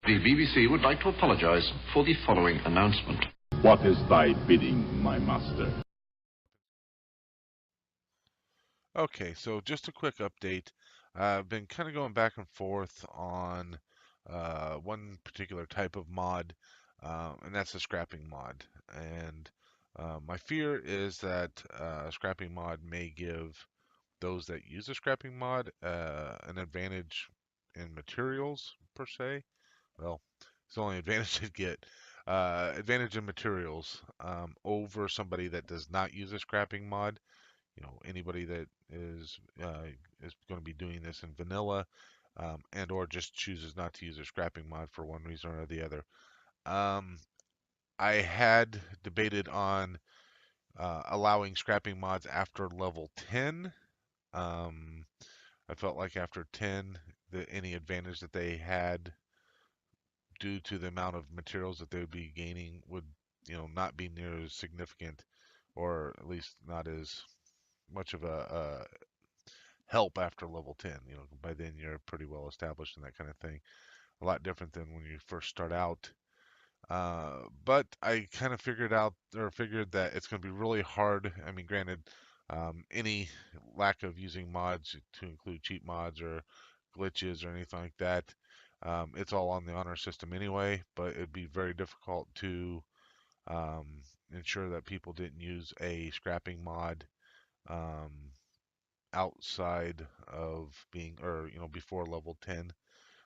The BBC would like to apologise for the following announcement. What is thy bidding, my master? Okay, so just a quick update. I've been kind of going back and forth on one particular type of mod, and that's a scrapping mod. And my fear is that a scrapping mod may give those that use a scrapping mod an advantage in materials, per se. Well, it's the only advantage they'd get. Advantage in materials over somebody that does not use a scrapping mod. Anybody that is going to be doing this in vanilla, and or just chooses not to use a scrapping mod for one reason or the other. I had debated on allowing scrapping mods after level 10. I felt like after 10, any advantage that they had due to the amount of materials that they would be gaining would, not be near as significant, or at least not as much of a help after level 10. By then you're pretty well established and that kind of thing. A lot different than when you first start out. But I kind of figured that it's going to be really hard. I mean, granted, any lack of using mods, to include cheat mods or glitches or anything like that, it's all on the honor system anyway, but it'd be very difficult to ensure that people didn't use a scrapping mod outside of being, or before level 10.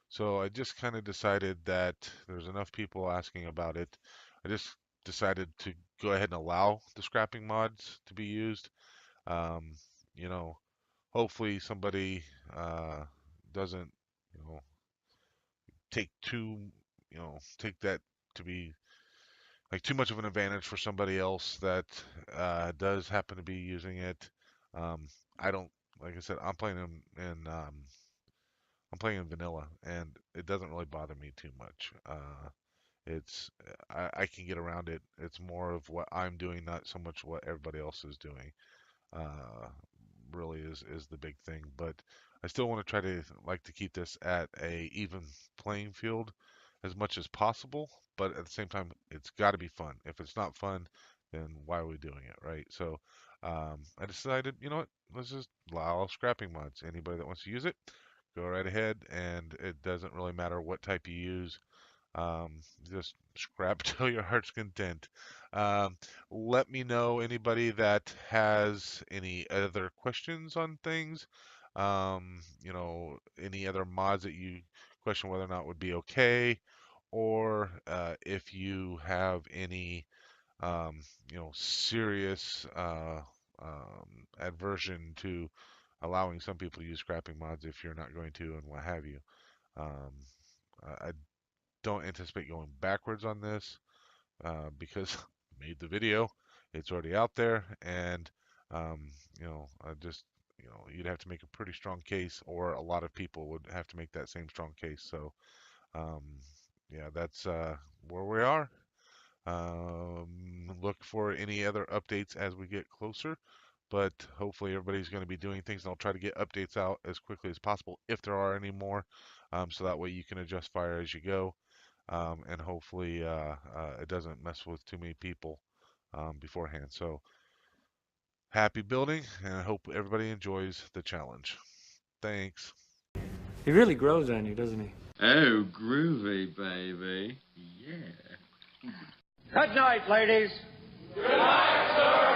So I just kind of decided that there's enough people asking about it. I just decided to go ahead and allow the scrapping mods to be used. Um, you know, Hopefully somebody doesn't, take too, take that to be like too much of an advantage for somebody else that does happen to be using it. I don't, like I said, I'm playing in vanilla, and it doesn't really bother me too much. It's I can get around it. It's more of what I'm doing, not so much what everybody else is doing. Uh, Really is the big thing. But I still want to try to like to keep this at a even playing field as much as possible. But at the same time, it's got to be fun. If it's not fun, then why are we doing it, right? So I decided, you know what? Let's just allow scrapping mods. Anybody that wants to use it, go right ahead, and it doesn't really matter what type you use. Just scrap till your heart's content. Um, Let me know anybody that has any other questions on things. Any other mods that you question whether or not would be okay, or if you have any, serious aversion to allowing some people to use scrapping mods if you're not going to, and what have you. Um, I don't anticipate going backwards on this because I made the video. It's already out there, and I just you'd have to make a pretty strong case, or a lot of people would have to make that same strong case. So um, yeah, that's where we are. Look for any other updates as we get closer, but hopefully everybody's going to be doing things, and I'll try to get updates out as quickly as possible if there are any more, so that way you can adjust fire as you go. And hopefully it doesn't mess with too many people beforehand. So happy building, and I hope everybody enjoys the challenge. Thanks. He really grows on you, doesn't he? Oh, groovy, baby. Yeah. Good night, ladies. Good night, sir.